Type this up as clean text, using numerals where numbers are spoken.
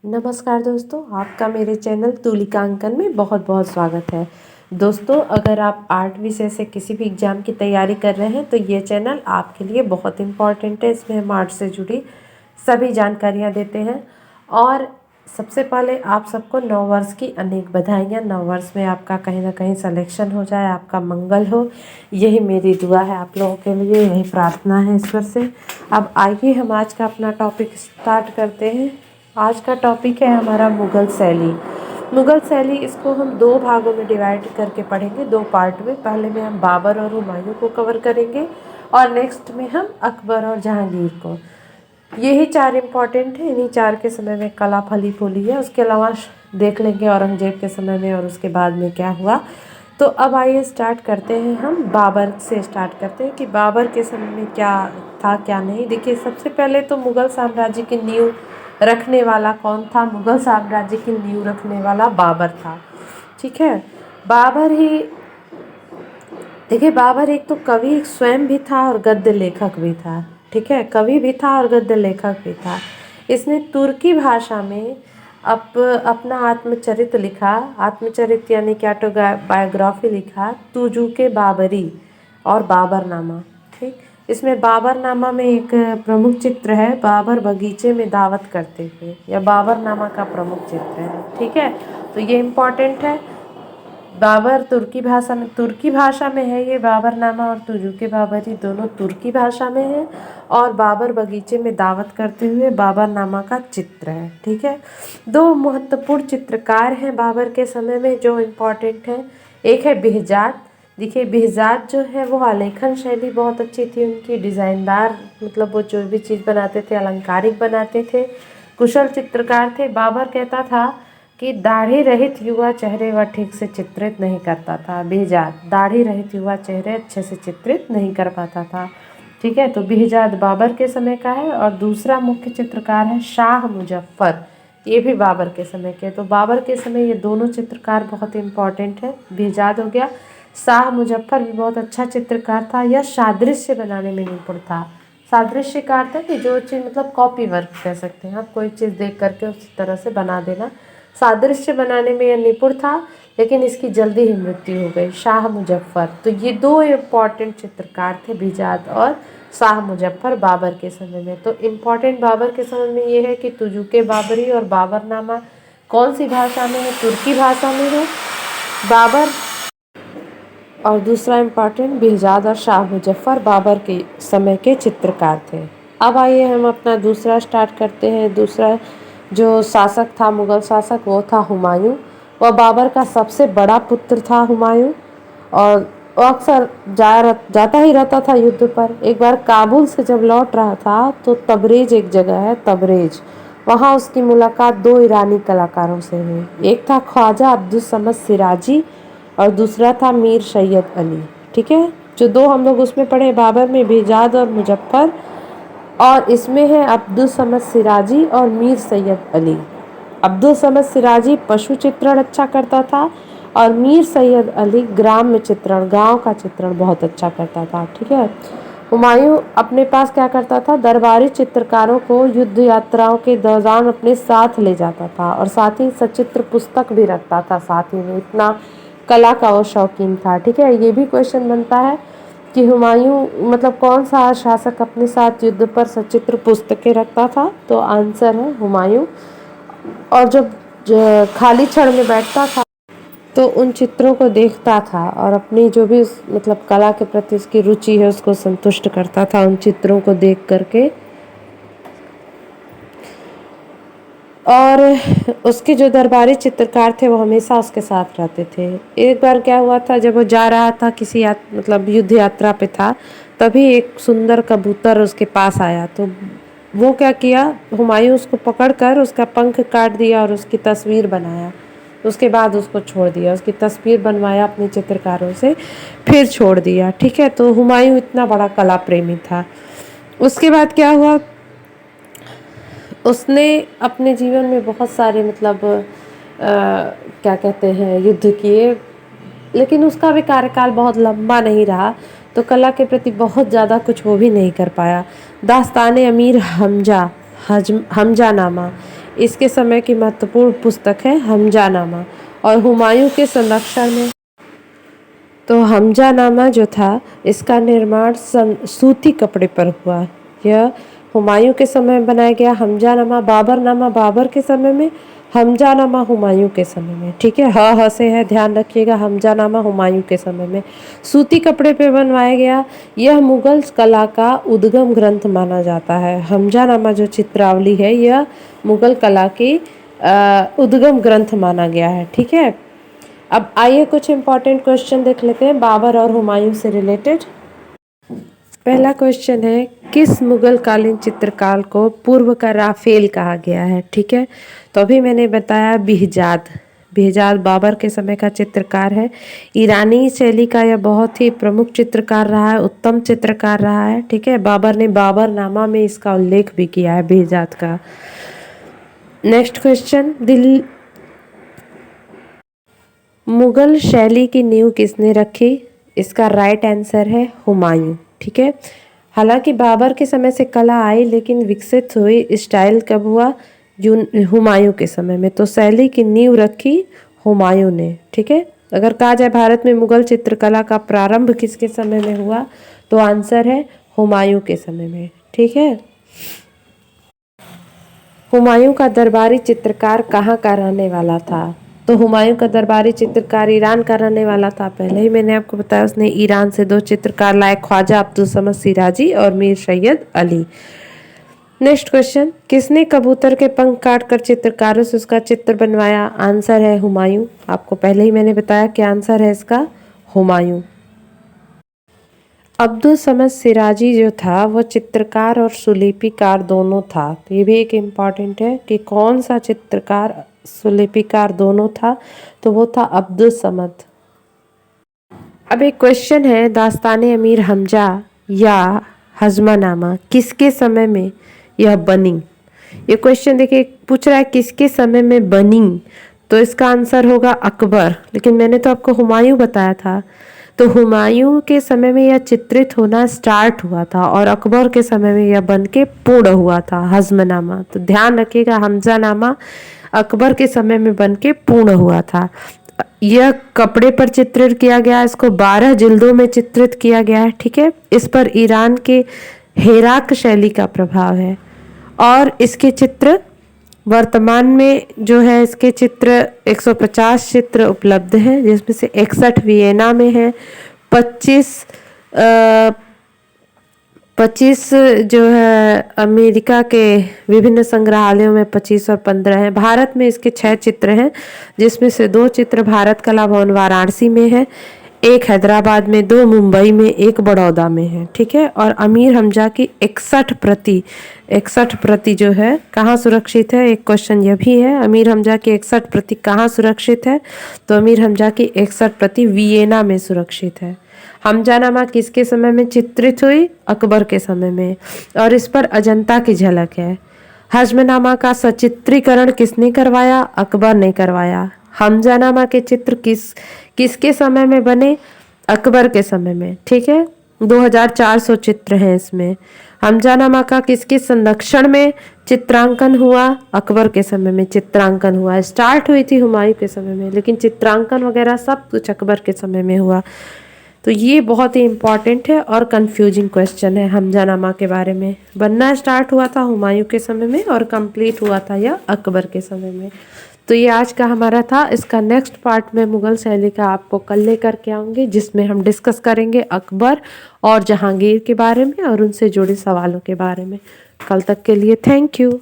नमस्कार दोस्तों, आपका मेरे चैनल तुलिकांकन में बहुत बहुत स्वागत है। दोस्तों, अगर आप आर्ट विषय से किसी भी एग्ज़ाम की तैयारी कर रहे हैं तो ये चैनल आपके लिए बहुत इम्पॉर्टेंट है। इसमें हम आर्ट से जुड़ी सभी जानकारियाँ देते हैं। और सबसे पहले आप सबको नववर्ष की अनेक बधाइयाँ। नववर्ष में आपका कहीं ना कहीं सिलेक्शन हो जाए, आपका मंगल हो, यही मेरी दुआ है आप लोगों के लिए, यही प्रार्थना है ईश्वर से। अब आइए हम आज का अपना टॉपिक स्टार्ट करते हैं। आज का टॉपिक है हमारा मुग़ल शैली। मुग़ल शैली, इसको हम दो भागों में डिवाइड करके पढ़ेंगे, दो पार्ट में। पहले में हम बाबर और हुमायूं को कवर करेंगे और नेक्स्ट में हम अकबर और जहांगीर को। यही चार इम्पॉर्टेंट है। इन्हीं चार के समय में कला फली फूली है। उसके अलावा देख लेंगे औरंगजेब के समय में और उसके बाद में क्या हुआ। तो अब आइए स्टार्ट करते हैं। हम बाबर से स्टार्ट करते हैं कि बाबर के समय में क्या था क्या नहीं। देखिए, सबसे पहले तो मुग़ल साम्राज्य की नींव रखने वाला कौन था? मुग़ल साम्राज्य की नींव रखने वाला बाबर था। ठीक है, बाबर ही। देखिए, बाबर एक तो कवि स्वयं भी था और गद्य लेखक भी था। ठीक है, कवि भी था और गद्य लेखक भी था। इसने तुर्की भाषा में अपना आत्मचरित लिखा। आत्मचरित यानी कि ऑटोबायोग्राफी लिखा, तुजुके बाबरी और बाबरनामा। ठीक, इसमें बाबरनामा में एक प्रमुख चित्र है, बाबर बगीचे में दावत करते थे, या बाबरनामा का प्रमुख चित्र है। ठीक है, तो ये इम्पॉर्टेंट है। बाबर तुर्की भाषा में है ये बाबरनामा, और तुजुके बाबरी दोनों तुर्की भाषा में है। और बाबर बगीचे में दावत करते हुए बाबरनामा का चित्र है। ठीक है, दो महत्वपूर्ण चित्रकार हैं बाबर के समय में जो इम्पोर्टेंट है। एक है बेहजाद। देखिए, बेहजाद जो है वो आलेखन शैली बहुत अच्छी थी उनकी, डिज़ाइनदार, मतलब वो जो भी चीज़ बनाते थे अलंकारिक बनाते थे, कुशल चित्रकार थे। बाबर कहता था कि दाढ़ी रहित युवा चेहरे वह ठीक से चित्रित नहीं करता था। बेहजाद दाढ़ी रहित युवा चेहरे अच्छे से चित्रित नहीं कर पाता था। ठीक है, तो बेहजाद बाबर के समय का है। और दूसरा मुख्य चित्रकार है शाह मुजफ्फर, ये भी बाबर के समय के। तो बाबर के समय ये दोनों चित्रकार बहुत इम्पॉर्टेंट है। बेहजाद हो गया, शाह मुजफ्फर भी बहुत अच्छा चित्रकार था। यह सादृश्य बनाने में निपुण था। सादृश्य का अर्थ है कि जो चीज़, मतलब कॉपी वर्क कह सकते हैं आप, कोई चीज़ देख करके उसी तरह से बना देना। सादृश्य बनाने में यह निपुण था, लेकिन इसकी जल्दी ही मृत्यु हो गई। शाह मुजफ्फर, तो ये दो इम्पॉर्टेंट चित्रकार थे, बेहजाद और शाह मुजफ्फर बाबर के समय में। तो इम्पॉर्टेंट बाबर के समय में ये है कि तुजुके बाबरी और बाबरनामा कौन सी भाषा में है? तुर्की भाषा में है बाबर। और दूसरा इम्पॉर्टेंट, बेहजाद और शाह मुजफ्फर बाबर के समय के चित्रकार थे। अब आइए हम अपना दूसरा स्टार्ट करते हैं। दूसरा जो शासक था, मुग़ल शासक, वो था हुमायूं। वह बाबर का सबसे बड़ा पुत्र था हुमायूं, और वो अक्सर जाता ही रहता था युद्ध पर। एक बार काबुल से जब लौट रहा था तो तबरेज एक जगह है, तबरेज, वहाँ उसकी मुलाकात दो ईरानी कलाकारों से हुई। एक था ख्वाजा अब्दुल समद सिराजी और दूसरा था मीर सैयद अली। ठीक है, जो दो हम लोग उसमें पढ़े बाबर में, बेहजाद और मुजफ्फर, और इसमें है अब्दुल समद सिराजी और मीर सैयद अली। अब्दुल समद सिराजी पशु चित्रण अच्छा करता था और मीर सैयद अली ग्राम्य चित्रण, गांव का चित्रण बहुत अच्छा करता था। ठीक है, हुमायूं अपने पास क्या करता था, दरबारी चित्रकारों को युद्ध यात्राओं के दौरान अपने साथ ले जाता था, और साथ ही सचित्र पुस्तक भी रखता था साथ ही में। इतना कला का वो शौकीन था। ठीक है, ये भी क्वेश्चन बनता है कि हुमायूं, मतलब कौन सा शासक अपने साथ युद्ध पर सचित्र पुस्तकें रखता था? तो आंसर है हुमायूं। और जब खाली क्षण में बैठता था तो उन चित्रों को देखता था और अपनी जो भी मतलब कला के प्रति उसकी रुचि है उसको संतुष्ट करता था उन चित्रों को देख करके। और उसके जो दरबारी चित्रकार थे वो हमेशा उसके साथ रहते थे। एक बार क्या हुआ था, जब वो जा रहा था किसी मतलब युद्ध यात्रा पे था, तभी एक सुंदर कबूतर उसके पास आया। तो वो क्या किया, हुमायूं उसको पकड़कर उसका पंख काट दिया और उसकी तस्वीर बनाया। उसके बाद उसको छोड़ दिया, उसकी तस्वीर बनवाया अपने चित्रकारों से, फिर छोड़ दिया। ठीक है, तो हुमायूं इतना बड़ा कला प्रेमी था। उसके बाद क्या हुआ, उसने अपने जीवन में बहुत सारे मतलब क्या कहते हैं युद्ध किए, लेकिन उसका भी कार्यकाल बहुत लंबा नहीं रहा, तो कला के प्रति बहुत ज़्यादा कुछ वो भी नहीं कर पाया। दास्तान अमीर हमजा नामा इसके समय की महत्वपूर्ण पुस्तक है हमजानामा। और हुमायूं के संरक्षण में, तो हमजानामा जो था इसका निर्माण सूती कपड़े पर हुआ। यह हुमायूं के समय में बनाया गया। हमजानामा बाबरनामा बाबर के समय में, हमजानामा हुमायूं के समय में। ठीक है, ह से है, ध्यान रखिएगा। हमजानामा हुमायूं के समय में सूती कपड़े पे बनवाया गया। यह मुगल कला का उद्गम ग्रंथ माना जाता है। हमजानामा जो चित्रावली है यह मुगल कला की उद्गम ग्रंथ माना गया है। ठीक है, अब आइए कुछ इंपॉर्टेंट क्वेश्चन देख लेते हैं बाबर और हुमायूं से रिलेटेड। पहला क्वेश्चन है, किस मुगल कालीन चित्रकार को पूर्व का राफेल कहा गया है? ठीक है, तो अभी मैंने बताया बिहजाद। बिहजाद बाबर के समय का चित्रकार है। ईरानी शैली का यह बहुत ही प्रमुख चित्रकार रहा है, उत्तम चित्रकार रहा है। ठीक है, बाबर ने बाबरनामा में इसका उल्लेख भी किया है बिहजाद का। नेक्स्ट क्वेश्चन, मुगल शैली की नींव किसने रखी? इसका राइट आंसर है हुमायूं। ठीक है, हालांकि बाबर के समय से कला आई लेकिन विकसित हुई स्टाइल कब हुआ? हुमायूं के समय में। तो शैली की नींव रखी हुमायूं ने। ठीक है, अगर कहा जाए भारत में मुगल चित्रकला का प्रारंभ किसके समय में हुआ, तो आंसर है हुमायूं के समय में। ठीक है, हुमायूं का दरबारी चित्रकार कहाँ का रहने वाला था? तो हुमायूं का दरबारी चित्रकार ईरान का रहने वाला था। पहले ही मैंने आपको बताया, उसने ईरान से 2 चित्रकार लाए, ख्वाजा अब्दुल समद सिराजी और मीर सैयद अली। नेक्स्ट क्वेश्चन, किसने कबूतर के पंख काटकर चित्रकारों से उसका चित्र बनवाया? आंसर है हुमायूं। आपको पहले ही मैंने बताया कि आंसर है इसका हुमायूं। अब्दुल समद सिराजी जो था वो चित्रकार और सुलिपिकार दोनों था। तो ये भी एक इम्पॉर्टेंट है कि कौन सा चित्रकार सुलिपिकार दोनों था, तो वो था अब्दुल समद। अब एक क्वेश्चन है, दास्तान अमीर हमजा या हज़्मनामा किसके समय में यह बनी? ये क्वेश्चन देखिए पूछ रहा है किसके समय में बनी, तो इसका आंसर होगा अकबर। लेकिन मैंने तो आपको हुमायूं बताया था, तो हुमायूं के समय में यह चित्रित होना स्टार्ट हुआ था और अकबर के समय में यह बन के पूर्ण हुआ था हज़्मनामा। तो ध्यान रखिएगा, हमजानामा अकबर के समय में बन के पूर्ण हुआ था। यह कपड़े पर चित्रित किया गया, इसको 12 जिल्दों में चित्रित किया गया है। ठीक है, इस पर ईरान के हेराक शैली का प्रभाव है और इसके चित्र वर्तमान में जो है इसके चित्र 150 चित्र उपलब्ध हैं, जिसमें से 61 वियना में है, 25 जो है अमेरिका के विभिन्न संग्रहालयों में 25 और 15 हैं। भारत में इसके 6 चित्र हैं, जिसमें से 2 चित्र भारत कला भवन वाराणसी में है, 1 हैदराबाद में, 2 मुंबई में, 1 बड़ौदा में है। ठीक है, और अमीर हमजा की 61 प्रति जो है कहाँ सुरक्षित है? एक क्वेश्चन यह भी है, अमीर हमजा की 61 प्रति कहाँ सुरक्षित है? तो अमीर हमजा की 61 प्रति वियना में सुरक्षित है। हमजानामा किसके समय में चित्रित हुई? अकबर के समय में, और इस पर अजंता की झलक है। हज़्मनामा का सचित्रीकरण किसने करवाया? अकबर ने करवाया। हमजानामा के चित्र किसके समय में बने? अकबर के समय में। ठीक है, 2400 चित्र हैं इसमें। हमजानामा का किसके संरक्षण में चित्रांकन हुआ? अकबर के समय में चित्रांकन हुआ। स्टार्ट हुई थी हुमायूं के समय में, लेकिन चित्रांकन वगैरह सब कुछ अकबर के समय में हुआ। तो ये बहुत ही इम्पॉर्टेंट है और कंफ्यूजिंग क्वेश्चन है। हमजानामा के बारे में बनना स्टार्ट हुआ था हुमायूं के समय में और कंप्लीट हुआ था यह अकबर के समय में। तो ये आज का हमारा था। इसका नेक्स्ट पार्ट में मुगल शैली का आपको कल लेकर के आऊँगी, जिसमें हम डिस्कस करेंगे अकबर और जहांगीर के बारे में और उनसे जुड़े सवालों के बारे में। कल तक के लिए थैंक यू।